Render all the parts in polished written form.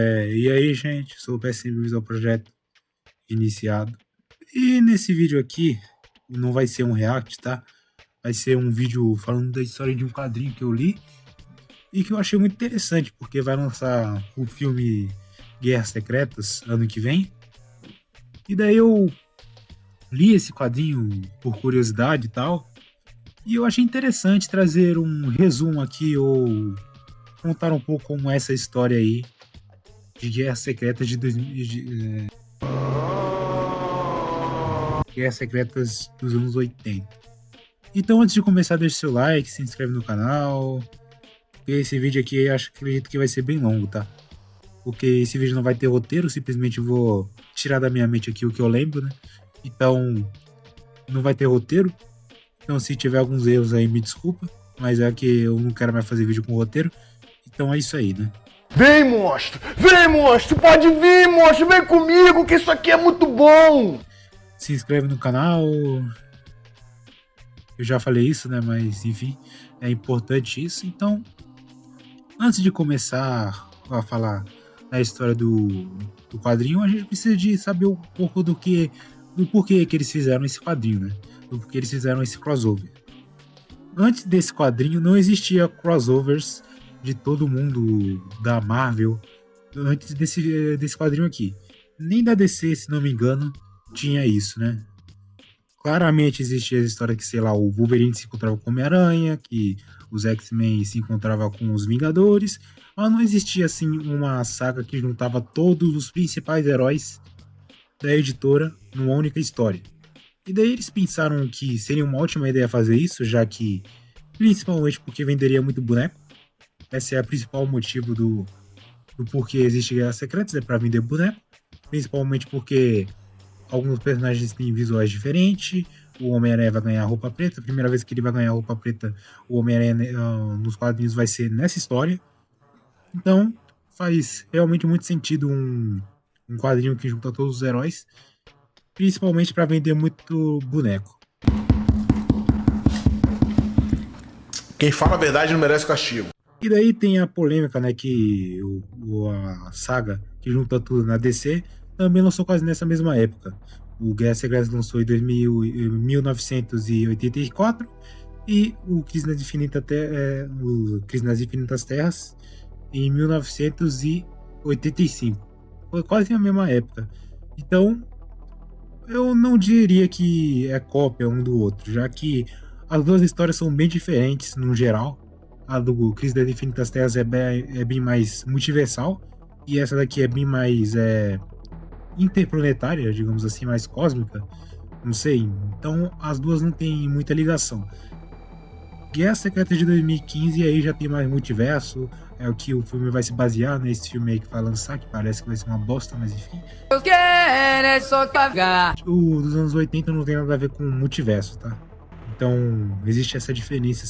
E aí, gente, sou o péssimo Visual Projeto iniciado. E nesse vídeo aqui, não vai ser um react, tá? Vai ser um vídeo falando da história de um quadrinho que eu li e que eu achei muito interessante, porque vai lançar o filme Guerras Secretas ano que vem. E daí eu li esse quadrinho por curiosidade e tal, e eu achei interessante trazer um resumo aqui ou contar um pouco como é essa história aí de Guerras Secretas de 2000. Guerras Secretas dos anos 80. Então, antes de começar, deixa seu like, se inscreve no canal. Porque esse vídeo aqui eu acredito que vai ser bem longo, tá? Porque esse vídeo não vai ter roteiro, simplesmente vou tirar da minha mente aqui o que eu lembro, né? Então, não vai ter roteiro. Então, se tiver alguns erros aí, me desculpa. Mas é que eu não quero mais fazer vídeo com roteiro. Então é isso aí, né? Vem, monstro! Vem, monstro! Pode vir, monstro! Vem comigo, que isso aqui é muito bom! Se inscreve no canal. Eu já falei isso, né? Mas, enfim, é importante isso. Então, antes de começar a falar da história do quadrinho, a gente precisa de saber um pouco do porquê que eles fizeram esse quadrinho, né? Do porquê eles fizeram esse crossover. Antes desse quadrinho, não existia crossovers de todo mundo da Marvel antes desse quadrinho aqui. Nem da DC, se não me engano, tinha isso, né? Claramente existia a história que, sei lá, o Wolverine se encontrava com o Homem-Aranha, que os X-Men se encontravam com os Vingadores, mas não existia, assim, uma saga que juntava todos os principais heróis da editora numa única história. E daí eles pensaram que seria uma ótima ideia fazer isso, já que, principalmente porque venderia muito boneco. Esse é o principal motivo do porquê existe Guerras Secretas, é para vender boneco. Principalmente porque alguns personagens têm visuais diferentes. O Homem-Aranha vai ganhar roupa preta. A primeira vez que ele vai ganhar roupa preta, o Homem-Aranha nos quadrinhos vai ser nessa história. Então, faz realmente muito sentido um quadrinho que junta todos os heróis. Principalmente para vender muito boneco. Quem fala a verdade não merece castigo. E daí tem a polêmica, né, que a saga que junta tudo na DC também lançou quase nessa mesma época. O Guerra Secretas lançou em 1984 e o Crise nas Infinitas Terras em 1985. Foi quase a mesma época. Então, eu não diria que é cópia um do outro, já que as duas histórias são bem diferentes no geral. A do Crise das Infinitas Terras é bem mais multiversal, e essa daqui é bem mais interplanetária, digamos assim, mais cósmica. Não sei. Então as duas não têm muita ligação. Guerra Secreta de 2015 aí já tem mais multiverso, é o que o filme vai se basear, né? Esse filme aí que vai lançar, que parece que vai ser uma bosta, mas enfim. Eu quero é só cagar. O dos anos 80 não tem nada a ver com multiverso, tá? Então existe essa diferença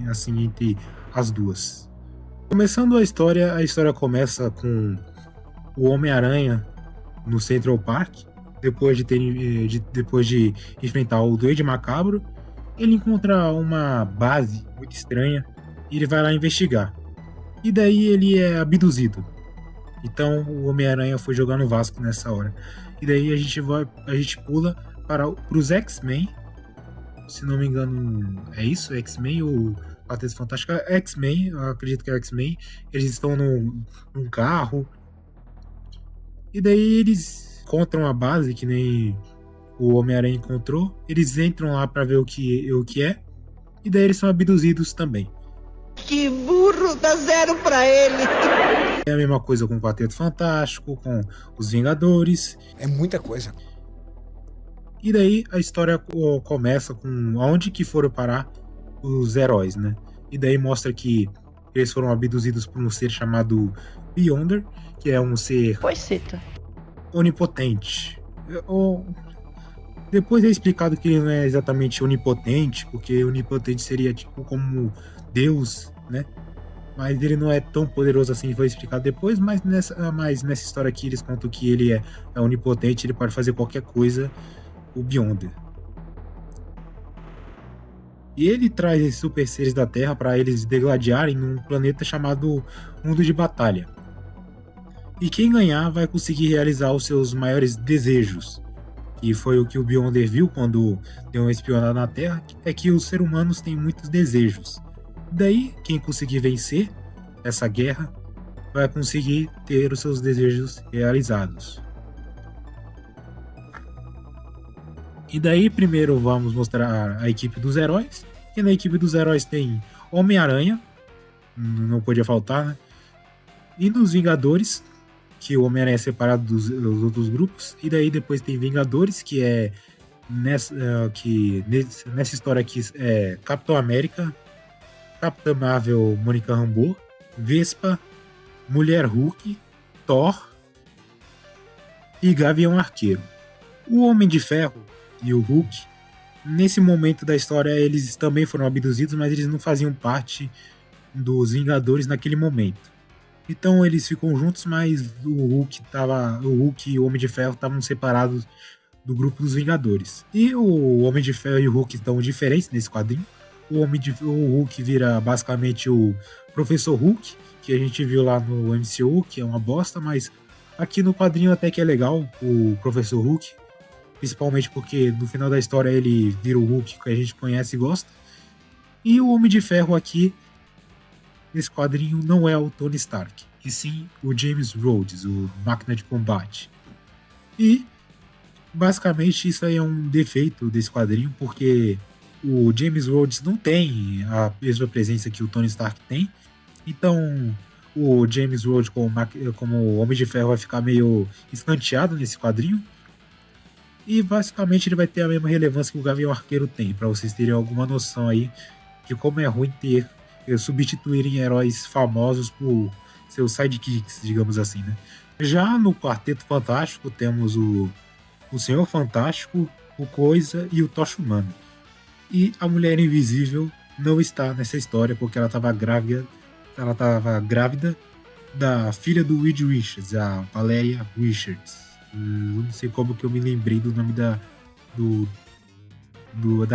assim entre as duas. Começando a história começa com o Homem-Aranha no Central Park, depois de enfrentar o Duende Macabro. Ele encontra uma base muito estranha e ele vai lá investigar. E daí ele é abduzido. Então o Homem-Aranha foi jogar no Vasco nessa hora. E daí a gente pula para os X-Men. Se não me engano, é isso? X-Men ou Quarteto Fantástico? X-Men, eu acredito que é X-Men. Eles estão num carro. E daí eles encontram a base, que nem o Homem-Aranha encontrou. Eles entram lá pra ver o que é. E daí eles são abduzidos também. Que burro, dá zero pra ele. É a mesma coisa com o Quarteto Fantástico, com os Vingadores. É muita coisa. E daí a história começa com aonde que foram parar os heróis, né? E daí mostra que eles foram abduzidos por um ser chamado Beyonder, que é um ser onipotente. Depois é explicado que ele não é exatamente onipotente, porque onipotente seria tipo como Deus, né? Mas ele não é tão poderoso assim, foi explicado depois, mas nessa história aqui eles contam que ele é onipotente, ele pode fazer qualquer coisa, o Beyonder. E ele traz esses super seres da Terra para eles degladiarem num planeta chamado Mundo de Batalha. E quem ganhar vai conseguir realizar os seus maiores desejos. E foi o que o Beyonder viu quando deu uma espionada na Terra, é que os seres humanos têm muitos desejos. Daí, quem conseguir vencer essa guerra vai conseguir ter os seus desejos realizados. E daí, primeiro vamos mostrar a equipe dos heróis. E na equipe dos heróis tem Homem-Aranha, não podia faltar, né? E nos Vingadores, que o Homem-Aranha é separado dos outros grupos. E daí depois tem Vingadores, que é nessa história aqui é Capitão América, Capitã Marvel, Mônica Rambeau, Vespa, Mulher Hulk, Thor e Gavião Arqueiro. O Homem de Ferro e o Hulk, nesse momento da história, eles também foram abduzidos, mas eles não faziam parte dos Vingadores naquele momento. Então eles ficam juntos, mas o Hulk e o Homem de Ferro estavam separados do grupo dos Vingadores. E o Homem de Ferro e o Hulk estão diferentes nesse quadrinho. O Hulk vira basicamente o Professor Hulk, que a gente viu lá no MCU, que é uma bosta, mas aqui no quadrinho até que é legal o Professor Hulk, principalmente porque no final da história ele vira o Hulk que a gente conhece e gosta. E o Homem de Ferro aqui, nesse quadrinho, não é o Tony Stark, e sim o James Rhodes, o Máquina de Combate. E basicamente isso aí é um defeito desse quadrinho, porque o James Rhodes não tem a mesma presença que o Tony Stark tem. Então o James Rhodes como Homem de Ferro vai ficar meio escanteado nesse quadrinho. E basicamente ele vai ter a mesma relevância que o Gavião Arqueiro tem, para vocês terem alguma noção aí de como é ruim substituírem heróis famosos por seus sidekicks, digamos assim, né? Já no Quarteto Fantástico temos o Senhor Fantástico, o Coisa e o Tocha Humana. E a Mulher Invisível não está nessa história porque ela estava grávida da filha do Reed Richards, a Valeria Richards. Eu não sei como que eu me lembrei do nome da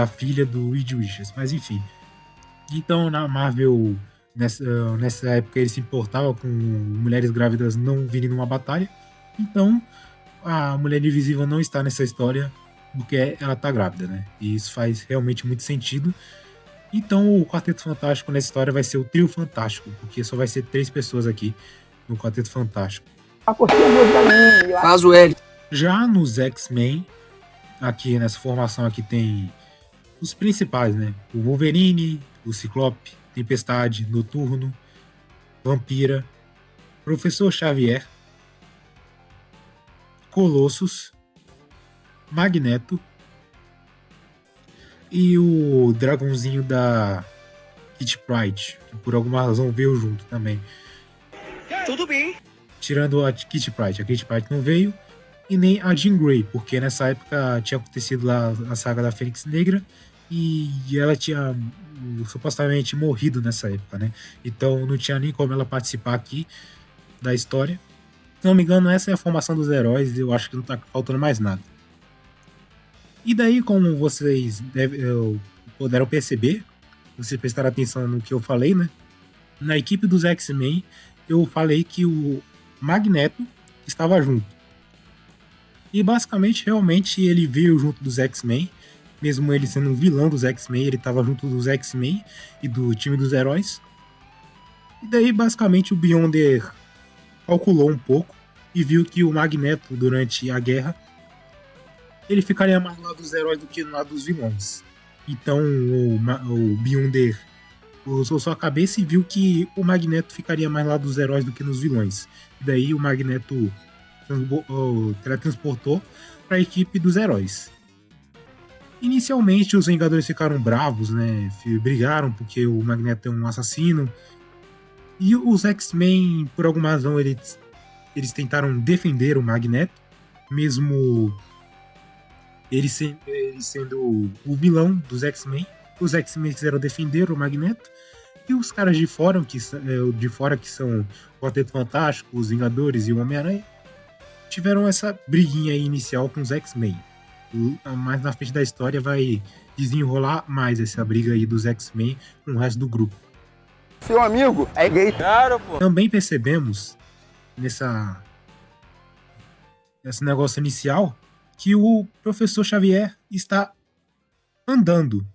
filha do Reed Richards, mas enfim. Então na Marvel, nessa época, ele se importava com mulheres grávidas não virem numa batalha. Então a Mulher Invisível não está nessa história porque ela tá grávida, né? E isso faz realmente muito sentido. Então o Quarteto Fantástico nessa história vai ser o Trio Fantástico, porque só vai ser 3 pessoas aqui no Quarteto Fantástico. Faz o L. Já nos X-Men, aqui nessa formação aqui tem os principais, né? O Wolverine, o Ciclope, Tempestade, Noturno, Vampira, Professor Xavier, Colossus, Magneto e o dragãozinho da Kitty Pryde, que por alguma razão veio junto também. Tudo bem. Tirando a Kitty Pryde. A Kitty Pryde não veio, e nem a Jean Grey, porque nessa época tinha acontecido lá a saga da Fênix Negra e ela tinha supostamente morrido nessa época, né? Então não tinha nem como ela participar aqui da história. Se não me engano, essa é a formação dos heróis, eu acho que não tá faltando mais nada. E daí, como vocês puderam perceber, vocês prestaram atenção no que eu falei, né? Na equipe dos X-Men, eu falei que o Magneto estava junto. E basicamente, realmente, ele veio junto dos X-Men, mesmo ele sendo um vilão dos X-Men, ele estava junto dos X-Men e do time dos heróis. E daí, basicamente, o Beyonder calculou um pouco e viu que o Magneto, durante a guerra, ele ficaria mais no lado dos heróis do que no lado dos vilões. Então o Beyonder usou sua cabeça e viu que o Magneto ficaria mais no lado dos heróis do que nos vilões. E daí o Magneto teletransportou para a equipe dos heróis. Inicialmente os Vingadores ficaram bravos, né? Brigaram porque o Magneto é um assassino. E os X-Men, por alguma razão, eles tentaram defender o Magneto, mesmo ele sendo o vilão dos X-Men. Os X-Men quiseram defender o Magneto, e os caras de fora, que são o Quarteto Fantástico, os Vingadores e o Homem-Aranha, tiveram essa briguinha aí inicial com os X-Men. Mais na frente da história vai desenrolar mais essa briga aí dos X-Men com o resto do grupo. Seu amigo é gay. Claro, pô. Também percebemos nessa esse negócio inicial, que o professor Xavier está andando.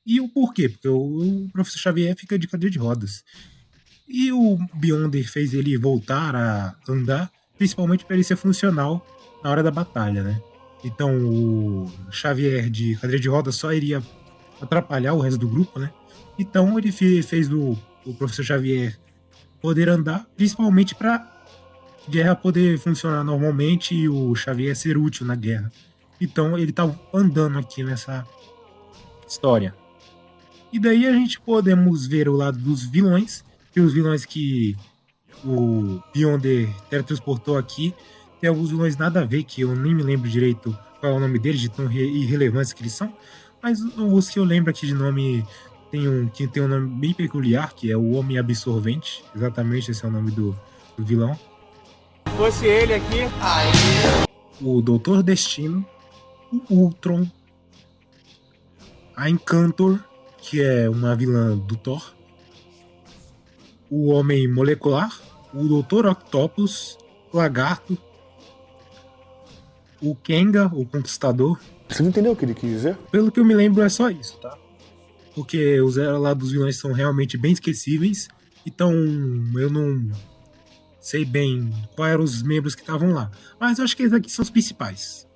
E o porquê? Porque o professor Xavier fica de cadeira de rodas. E o Beyonder fez ele voltar a andar, principalmente para ele ser funcional na hora da batalha, né? Então o Xavier de cadeira de rodas só iria atrapalhar o resto do grupo, né? Então ele fez o professor Xavier poder andar, principalmente para guerra poder funcionar normalmente e o Xavier ser útil na guerra. Então ele tá andando aqui nessa história. E daí a gente podemos ver o lado dos vilões, que os vilões que o Beyonder teletransportou aqui, tem alguns vilões nada a ver, que eu nem me lembro direito qual é o nome deles, de tão irrelevantes que eles são, mas os que eu lembro aqui de nome que tem um nome bem peculiar, que é o Homem Absorvente, exatamente esse é o nome do vilão. Se fosse ele aqui, o Doutor Destino, o Ultron, a Encantor, que é uma vilã do Thor, o Homem Molecular, o Doutor Octopus, o Lagarto, o Kenga, o Conquistador. Você não entendeu o que ele quis dizer? Pelo que eu me lembro é só isso, tá? Porque os lá dos vilões são realmente bem esquecíveis, então eu não sei bem quais eram os membros que estavam lá. Mas eu acho que esses aqui são os principais.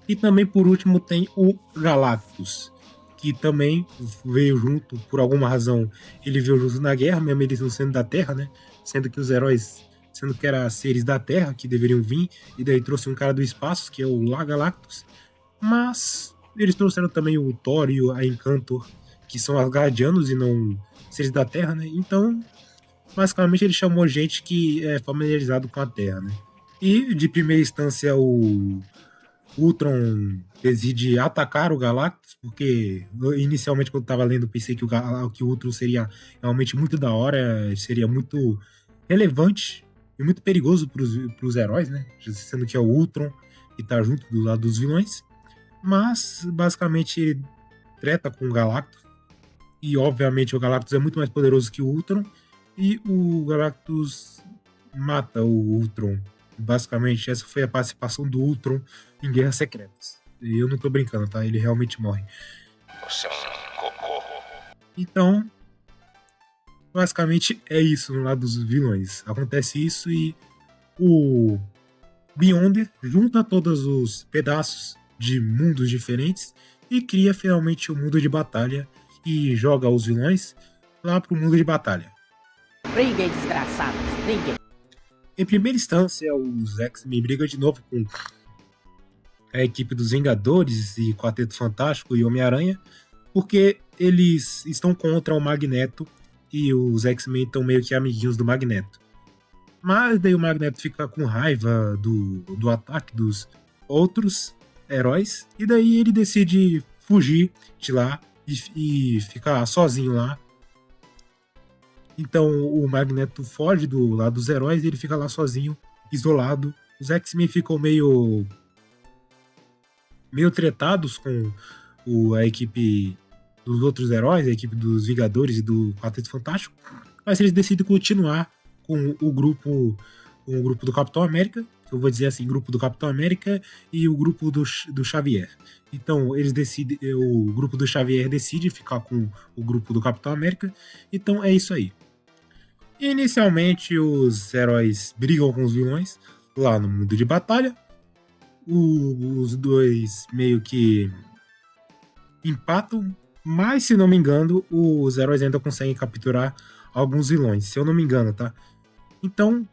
E também, por último, tem o Galactus, que também veio junto, por alguma razão, ele veio junto na guerra, mesmo eles não sendo da Terra, né? Sendo que os heróis, sendo que eram seres da Terra que deveriam vir, e daí trouxe um cara do espaço, que é o Galactus. Mas eles trouxeram também o Thor e a Encantor, que são asgardianos e não seres da Terra, né? Então, basicamente, ele chamou gente que é familiarizado com a Terra, né? E, de primeira instância, o Ultron decide atacar o Galactus, porque inicialmente quando eu tava lendo pensei que o Ultron seria realmente muito da hora, seria muito relevante e muito perigoso pros heróis, né? Sendo que é o Ultron que tá junto do lado dos vilões. Mas basicamente ele treta com o Galactus, e obviamente o Galactus é muito mais poderoso que o Ultron, e o Galactus mata o Ultron. Basicamente, essa foi a participação do Ultron em Guerras Secretas. E eu não tô brincando, tá? Ele realmente morre. Você é um cocô. Então, basicamente é isso no lado dos vilões. Acontece isso e o Beyonder junta todos os pedaços de mundos diferentes e cria finalmente o mundo de batalha e joga os vilões lá pro mundo de batalha. Briguem, desgraçados, briguem. Em primeira instância, os X-Men brigam de novo com a equipe dos Vingadores e Quarteto Fantástico e Homem-Aranha, porque eles estão contra o Magneto e os X-Men estão meio que amiguinhos do Magneto. Mas daí o Magneto fica com raiva do ataque dos outros heróis, e daí ele decide fugir de lá e ficar sozinho lá. Então o Magneto foge do lado dos heróis e ele fica lá sozinho, isolado. Os X-Men ficam meio tretados com a equipe dos outros heróis, a equipe dos Vingadores e do Quarteto Fantástico, mas eles decidem continuar com o grupo do Capitão América, eu vou dizer assim, grupo do Capitão América e o grupo do Xavier. Então eles decidem, o grupo do Xavier decide ficar com o grupo do Capitão América. Então é isso aí. Inicialmente os heróis brigam com os vilões lá no mundo de batalha. Os dois meio que empatam, mas se não me engano, os heróis ainda conseguem capturar alguns vilões, se eu não me engano, tá? Então,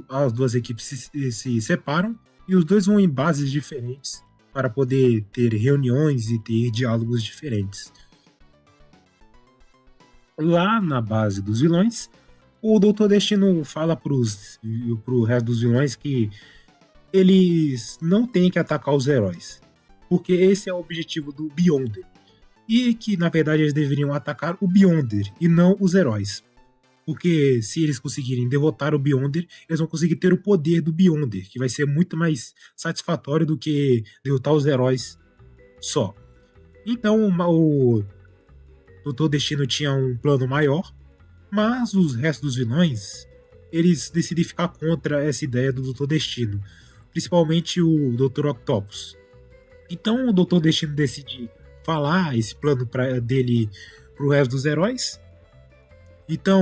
as duas equipes se separam e os dois vão em bases diferentes para poder ter reuniões e ter diálogos diferentes. Lá na base dos vilões, o Doutor Destino fala pro resto dos vilões que eles não têm que atacar os heróis, porque esse é o objetivo do Beyonder, e que na verdade eles deveriam atacar o Beyonder e não os heróis. Porque se eles conseguirem derrotar o Beyonder, eles vão conseguir ter o poder do Beyonder, que vai ser muito mais satisfatório do que derrotar os heróis só. Então o Doutor Destino tinha um plano maior, Mas os restos dos vilões, eles decidem ficar contra essa ideia do Doutor Destino, principalmente o Dr. Octopus. Então o Doutor Destino decide falar esse plano dele pro resto dos heróis. Então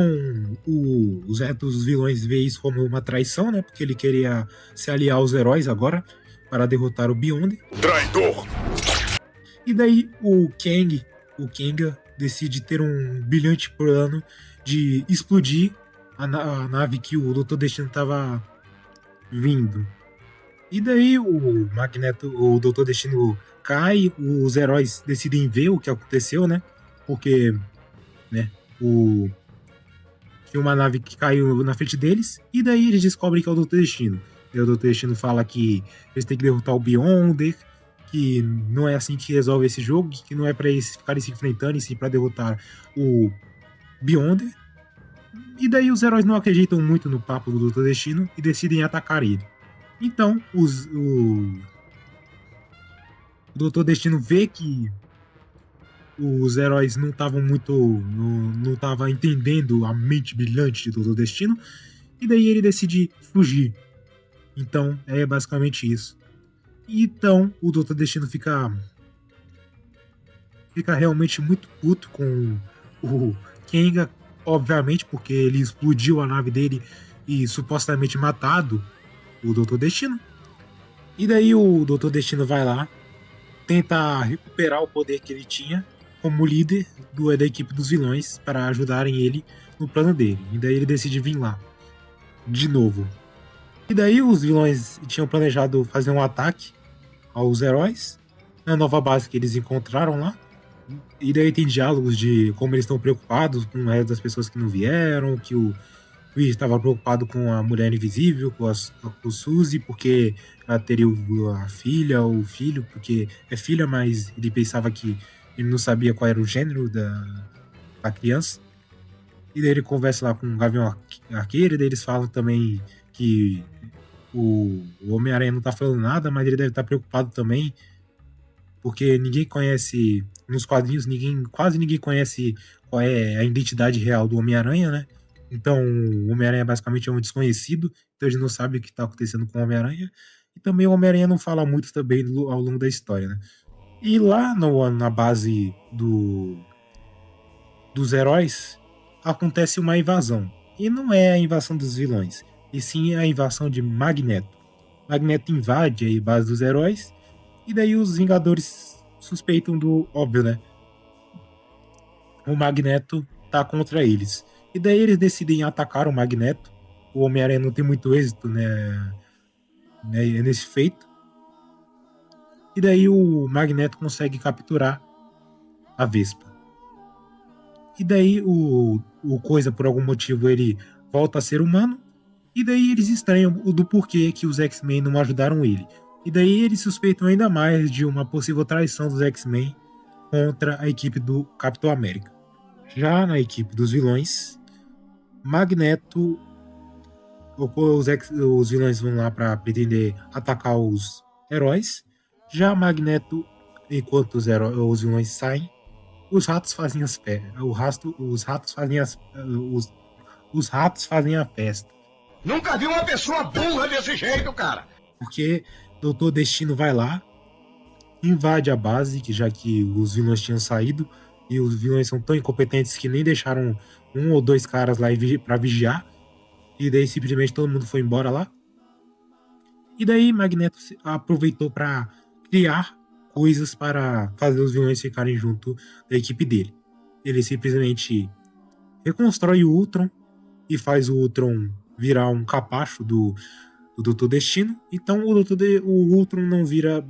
os restos dos vilões veem isso como uma traição, né? Porque ele queria se aliar aos heróis agora para derrotar o Beyonder. Traidor! E daí o Kang decide ter um brilhante plano de explodir a nave que o Doutor Destino estava vindo. E daí o Doutor Destino cai, os heróis decidem ver o que aconteceu, né? Porque, né, tinha uma nave que caiu na frente deles, e daí eles descobrem que é o Doutor Destino. E o Doutor Destino fala que eles têm que derrotar o Beyonder, que não é assim que resolve esse jogo, que não é pra eles ficarem se enfrentando, e sim pra derrotar o Beyonder. E daí os heróis não acreditam muito no papo do Doutor Destino e decidem atacar ele. Então, o Doutor Destino vê que os heróis não estavam não estavam entendendo a mente brilhante do Doutor Destino, e daí ele decide fugir. Então, é basicamente isso. Então, o Doutor Destino fica realmente muito puto com o Kang, obviamente, porque ele explodiu a nave dele e supostamente matado o Doutor Destino. E daí o Doutor Destino vai lá, tenta recuperar o poder que ele tinha como líder da equipe dos vilões para ajudarem ele no plano dele. E daí ele decide vir lá de novo. E daí os vilões tinham planejado fazer um ataque aos heróis na nova base que eles encontraram lá. E daí tem diálogos de como eles estão preocupados com o resto das pessoas que não vieram, que o Reed estava preocupado com a Mulher Invisível, com o Suzy, porque ela teria a filha ou o filho, porque é filha, mas ele pensava que ele não sabia qual era o gênero da criança. E daí ele conversa lá com o Gavião Arqueiro, e daí eles falam também que o Homem-Aranha não tá falando nada, mas ele deve estar preocupado também, porque ninguém conhece, nos quadrinhos, quase ninguém conhece qual é a identidade real do Homem-Aranha, né? Então, o Homem-Aranha basicamente é um desconhecido, então ele não sabe o que está acontecendo com o Homem-Aranha. E também o Homem-Aranha não fala muito também ao longo da história, né? E lá na base dos heróis, acontece uma invasão. E não é a invasão dos vilões, e sim a invasão de Magneto. Magneto invade a base dos heróis, e daí os Vingadores suspeitam do óbvio, né? O Magneto tá contra eles. E daí eles decidem atacar o Magneto. O Homem-Aranha não tem muito êxito, né, nesse feito. E daí o Magneto consegue capturar a Vespa. E daí o Coisa, por algum motivo, ele volta a ser humano. E daí eles estranham do porquê que os X-Men não ajudaram ele. E daí eles suspeitam ainda mais de uma possível traição dos X-Men contra a equipe do Capitão América. Já na equipe dos vilões, Magneto, os vilões vão lá para pretender atacar os heróis. Já Magneto, enquanto os vilões saem, os ratos fazem os ratos fazem a festa. Nunca vi uma pessoa burra desse jeito, cara! Porque Doutor Destino vai lá, invade a base, já que os vilões tinham saído, e os vilões são tão incompetentes que nem deixaram um ou dois caras lá pra vigiar, e daí simplesmente todo mundo foi embora lá. E daí Magneto aproveitou para criar coisas para fazer os vilões ficarem junto da equipe dele. Ele simplesmente reconstrói o Ultron e faz o Ultron virar um capacho do Doutor Destino. Então o Ultron não vira,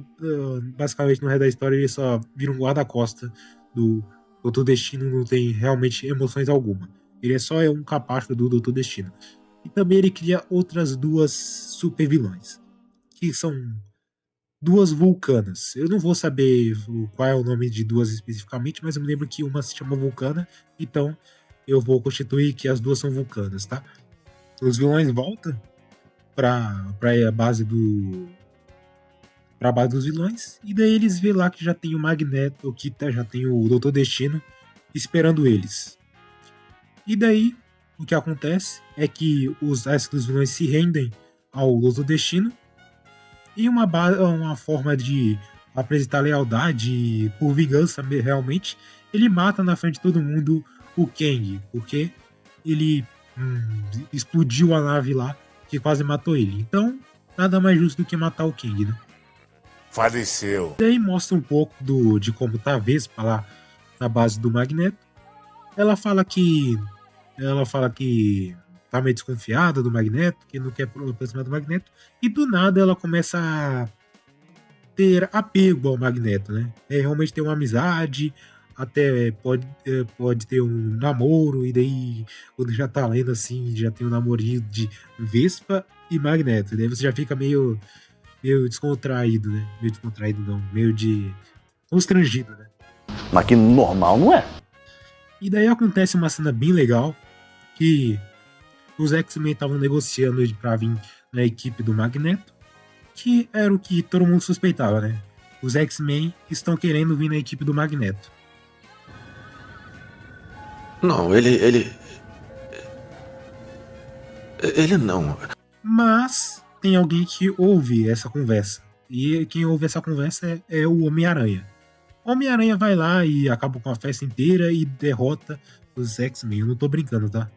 basicamente no resto da história, ele só vira um guarda-costa do Doutor Destino, não tem realmente emoções alguma. Ele é só um capacho do Doutor Destino. E também ele cria outras duas super vilãs, que são duas vulcanas. Eu não vou saber qual é o nome de duas especificamente, mas eu me lembro que uma se chama Vulcana, então eu vou constituir que as duas são vulcanas, tá? Os vilões voltam pra base dos vilões, e daí eles vê lá que já tem o Magneto, já tem o Doutor Destino esperando eles. E daí o que acontece é que os exércitos vilões se rendem ao Doutor Destino e uma forma de apresentar lealdade por vingança realmente, ele mata na frente de todo mundo o Kang, porque ele explodiu a nave lá que quase matou ele. Então, nada mais justo do que matar o Kang, né? Faleceu. E aí mostra um pouco de como tá a Vespa lá na base do Magneto. Ela fala que tá meio desconfiada do Magneto, que não quer aproximar do Magneto, e do nada ela começa a ter apego ao Magneto, né? Realmente tem uma amizade, até pode ter um namoro, e daí quando já tá lendo assim, já tem um namorinho de Vespa e Magneto, e daí você já fica meio descontraído, né? Meio descontraído não, meio de constrangido, né? Mas que normal, não é? E daí acontece uma cena bem legal, que os X-Men estavam negociando pra vir na equipe do Magneto, que era o que todo mundo suspeitava, né? Os X-Men estão querendo vir na equipe do Magneto. Não, ele não. Mas tem alguém que ouve essa conversa. E quem ouve essa conversa é o Homem-Aranha. O Homem-Aranha vai lá e acaba com a festa inteira e derrota os X-Men. Eu não tô brincando, tá?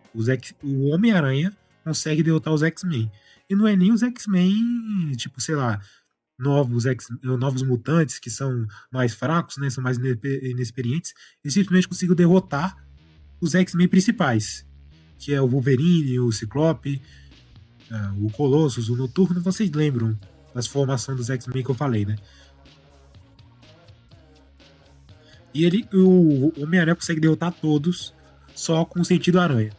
O Homem-Aranha consegue derrotar os X-Men. E não é nem os X-Men, tipo, sei lá, novos mutantes que são mais fracos, né? São mais inexperientes. Ele simplesmente conseguiu derrotar os X-Men principais, que é o Wolverine, o Ciclope, o Colossus, o Noturno. Vocês lembram das formações dos X-Men que eu falei, né? E o Homem-Aranha consegue derrotar todos só com o sentido aranha.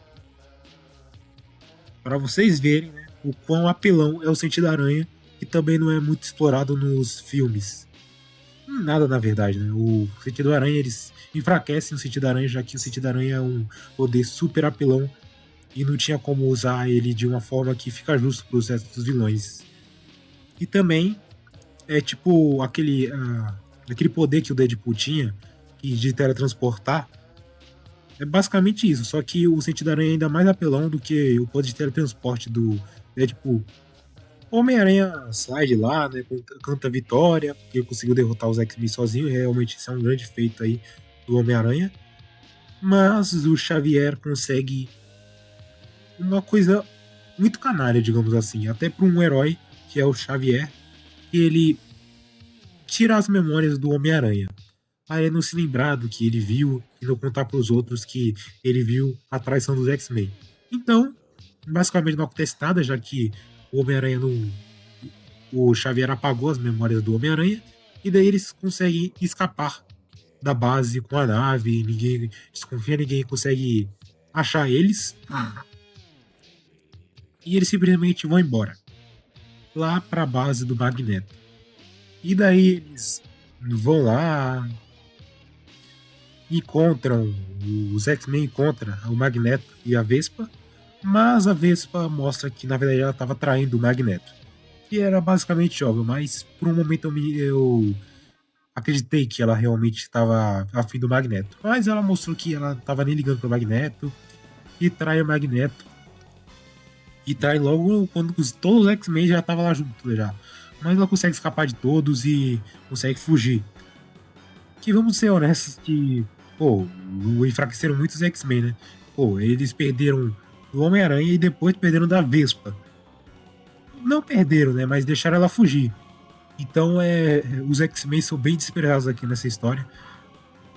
Para vocês verem, né, o quão apelão é o sentido aranha, que também não é muito explorado nos filmes. Nada, na verdade, né? O sentido aranha, eles enfraquecem o sentido aranha, já que o sentido aranha é um poder super apelão e não tinha como usar ele de uma forma que fica justo para os restos dos vilões. E também é tipo aquele poder que o Deadpool tinha, de teletransportar. É basicamente isso, só que o sentido aranha é ainda mais apelão do que o poder de teletransporte do Deadpool. O Homem-Aranha sai de lá, né, canta vitória, porque ele conseguiu derrotar os X-Men sozinho, realmente isso é um grande feito aí do Homem-Aranha. Mas o Xavier consegue uma coisa muito canalha, digamos assim, até para um herói que é o Xavier, que ele tira as memórias do Homem-Aranha, para ele não se lembrar do que ele viu e não contar para os outros que ele viu a traição dos X-Men. Então, basicamente não acontece nada, já que o Homem-Aranha não. O Xavier apagou as memórias do Homem-Aranha, e daí eles conseguem escapar da base com a nave, ninguém desconfia, ninguém consegue achar eles. E eles simplesmente vão embora lá para a base do Magneto. E daí eles vão lá, encontram, os X-Men encontram o Magneto e a Vespa, mas a Vespa mostra que na verdade ela estava traindo o Magneto, que era basicamente óbvio, mas por um momento eu acreditei que ela realmente estava afim do Magneto, mas ela mostrou que ela estava nem ligando pro Magneto e trai o Magneto, e trai logo quando todos os X-Men já estavam lá juntos já, mas ela consegue escapar de todos e consegue fugir. Que vamos ser honestos que, enfraqueceram muito os X-Men, né? Eles perderam do Homem-Aranha e depois perderam da Vespa. Não perderam, né? Mas deixaram ela fugir. Então, os X-Men são bem desesperados aqui nessa história.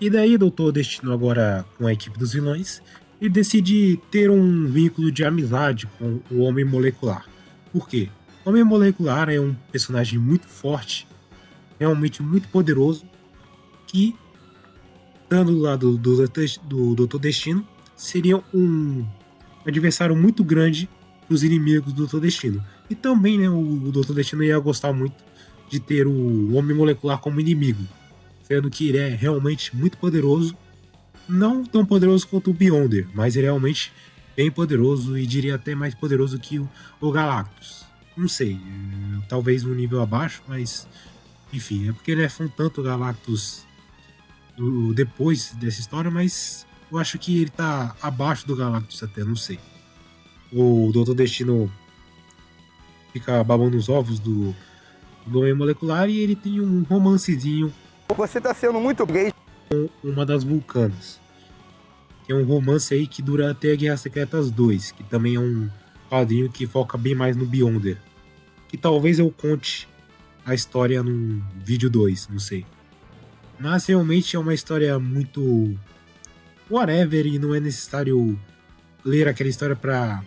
E daí, Doutor Destino, agora com a equipe dos vilões, ele decide ter um vínculo de amizade com o Homem Molecular. Por quê? O Homem Molecular é um personagem muito forte, realmente muito poderoso, que, estando do lado do Doutor Destino, seria um adversário muito grande para os inimigos do Doutor Destino. E também, né, o Doutor Destino ia gostar muito de ter o Homem Molecular como inimigo, sendo que ele é realmente muito poderoso, não tão poderoso quanto o Beyonder, mas ele é realmente bem poderoso e diria até mais poderoso que o Galactus. Não sei, talvez um nível abaixo, mas enfim, é porque ele é fã tanto Galactus depois dessa história, mas eu acho que ele tá abaixo do Galactus até, não sei. o Doutor Destino fica babando os ovos do Homem Molecular e ele tem um romancezinho Você tá sendo muito gay. com uma das Vulcanas. Que é um romance aí que dura até a Guerra Secretas 2, que também é um quadrinho que foca bem mais no Beyonder. Que talvez eu conte a história num vídeo 2, não sei. Mas realmente é uma história muito whatever e não é necessário ler aquela história pra...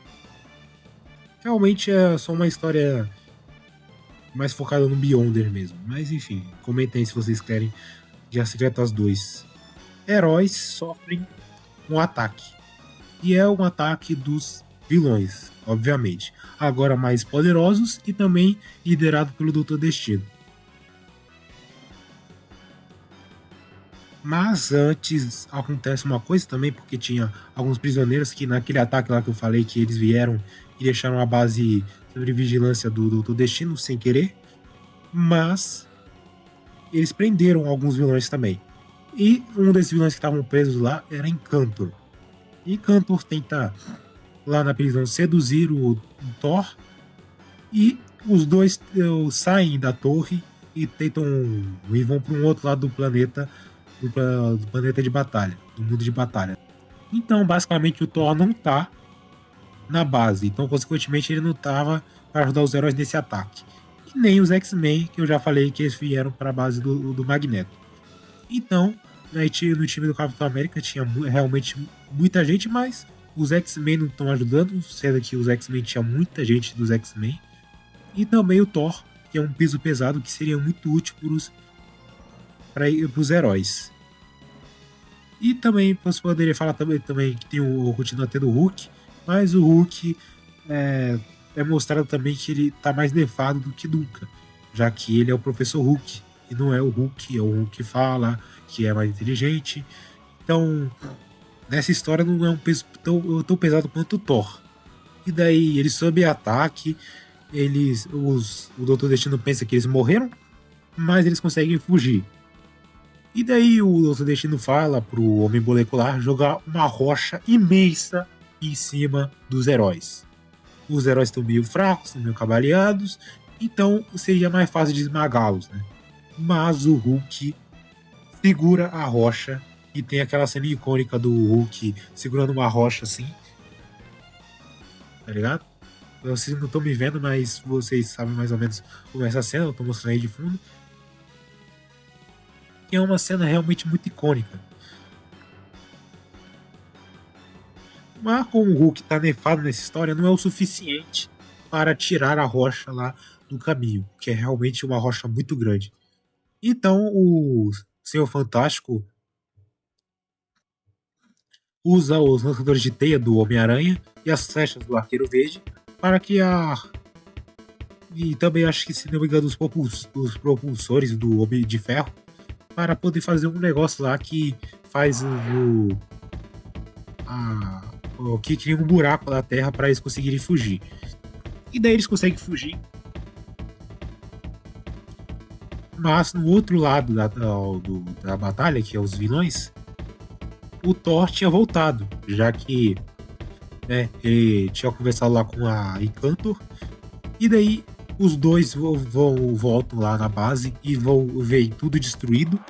Realmente é só uma história mais focada no Beyonder mesmo. Mas enfim, comentem aí se vocês querem Guerra Secretas 2. Heróis sofrem um ataque. E é um ataque dos vilões, obviamente. Agora mais poderosos e também liderado pelo Doutor Destino. Mas antes acontece uma coisa também, porque tinha alguns prisioneiros que naquele ataque lá que eu falei que eles vieram e deixaram a base sobre vigilância do Doutor Destino sem querer. Mas eles prenderam alguns vilões também. E um desses vilões que estavam presos lá era Encantor. Encantor tenta lá na prisão seduzir o Thor e os dois saem da torre e tentam e vão para um outro lado do planeta, do planeta de batalha, do mundo de batalha. Então, basicamente, o Thor não tá na base, então, consequentemente, ele não tava para ajudar os heróis nesse ataque. E nem os X-Men, que eu já falei que eles vieram para a base do Magneto. Então, no time do Capitão América tinha realmente muita gente, mas os X-Men não estão ajudando, sendo que os X-Men tinha muita gente dos X-Men. E também o Thor, que é um peso pesado que seria muito útil para os heróis. E também você poderia falar também que continua tendo o Hulk, mas o Hulk é mostrado também que ele tá mais nerfado do que nunca, já que ele é o Professor Hulk e não é o Hulk, é o Hulk que fala, que é mais inteligente. Então, nessa história não é um peso tão pesado quanto o Thor. E daí, eles sob ataque, o Doutor Destino pensa que eles morreram, mas eles conseguem fugir. E daí o Doutor Destino fala pro Homem Molecular jogar uma rocha imensa em cima dos heróis. Os heróis estão meio fracos, estão meio cabaleados, então seria mais fácil de esmagá-los, né? Mas o Hulk segura a rocha e tem aquela cena icônica do Hulk segurando uma rocha assim. Tá ligado? Vocês não estão me vendo, mas vocês sabem mais ou menos como é essa cena, eu tô mostrando aí de fundo. Que é uma cena realmente muito icônica. Mas como o Hulk tá nerfado nessa história, não é o suficiente para tirar a rocha lá do caminho, que é realmente uma rocha muito grande. Então o Senhor Fantástico usa os lançadores de teia do Homem-Aranha e as flechas do Arqueiro Verde para que e também acho que, se não me engano, os propulsores do Homem de Ferro, para poder fazer um negócio lá que faz que cria um buraco na Terra para eles conseguirem fugir. E daí eles conseguem fugir. Mas no outro lado da batalha, que é os vilões, o Thor tinha voltado, já que ele tinha conversado lá com a Encantor. E daí os dois voltam lá na base e vão ver tudo destruído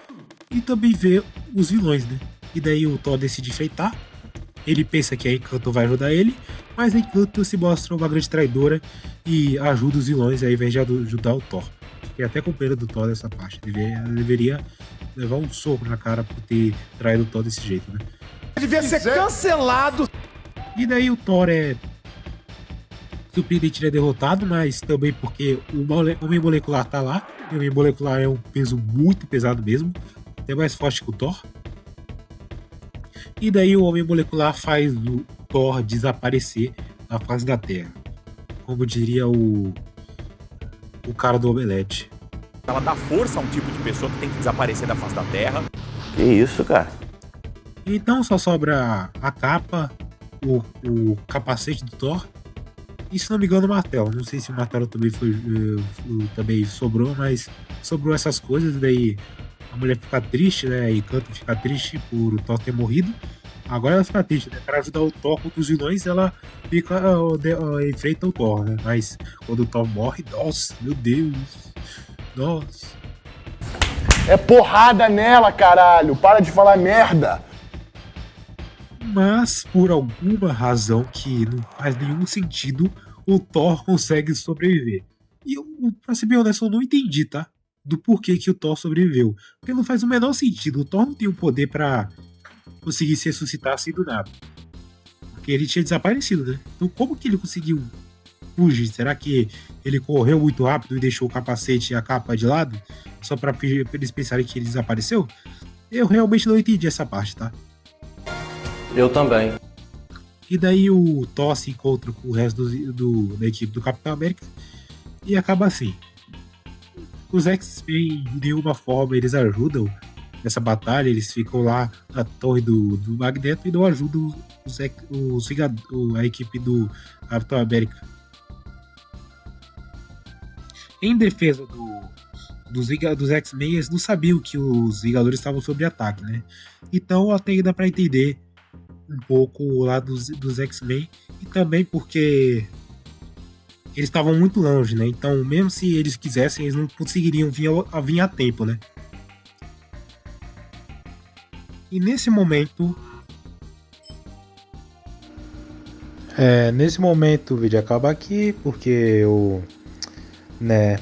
e também ver os vilões, né? E daí o Thor decide enfrentar. Ele pensa que a Encantor vai ajudar ele, mas a Encantor se mostra uma grande traidora e ajuda os vilões ao invés de ajudar o Thor. Fiquei até com pena do Thor dessa parte. Deveria levar um soco na cara por ter traído o Thor desse jeito, né? Devia ser cancelado. E daí o Thor surpreendente, derrotado, mas também porque o Homem Molecular tá lá. E o Homem Molecular é um peso muito pesado mesmo, até mais forte que o Thor. E daí o Homem Molecular faz o Thor desaparecer na face da Terra, como diria o cara do Omelete. Ela dá força a um tipo de pessoa que tem que desaparecer da face da Terra. Que isso, cara? Então só sobra a capa, o capacete do Thor e, se não me engano, o martelo. Não sei se o martelo também também sobrou, mas sobrou essas coisas. Daí a mulher fica triste, né? E Encanto fica triste por o Thor ter morrido. Agora ela fica triste, né? Para ajudar o Thor contra os vilões, ela fica enfrenta o Thor, né? Mas quando o Thor morre, nossa, meu Deus, nossa. É porrada nela, caralho. Para de falar merda. Mas por alguma razão que não faz nenhum sentido, o Thor consegue sobreviver. E eu, pra ser bem honesto, eu não entendi, tá? Do porquê que o Thor sobreviveu. Porque não faz o menor sentido. O Thor não tem o poder pra conseguir se ressuscitar assim do nada. Porque ele tinha desaparecido, né? Então como que ele conseguiu fugir? Será que ele correu muito rápido e deixou o capacete e a capa de lado? Só pra eles pensarem que ele desapareceu? Eu realmente não entendi essa parte, tá? Eu também. E daí o Thor se encontra com o resto da equipe do Capitão América e acaba assim. Os X-Men, de nenhuma forma, eles ajudam nessa batalha, eles ficam lá na torre do Magneto e não ajudam a equipe do Capitão América. Em defesa dos X-Men, eles não sabiam que os Vingadores estavam sob ataque, né? Então até dá pra entender um pouco lá dos X-Men, e também porque eles estavam muito longe, né? Então, mesmo se eles quisessem, eles não conseguiriam vir a tempo, né? E nesse momento o vídeo acaba aqui, porque eu, né,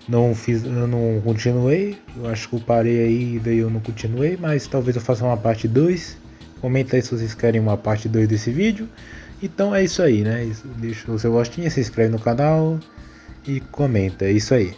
eu não continuei. Eu acho que eu parei aí e daí eu não continuei, mas talvez eu faça uma parte 2. Comenta aí se vocês querem uma parte 2 desse vídeo. Então é isso aí, né? Deixa o seu gostinho, se inscreve no canal e comenta. É isso aí.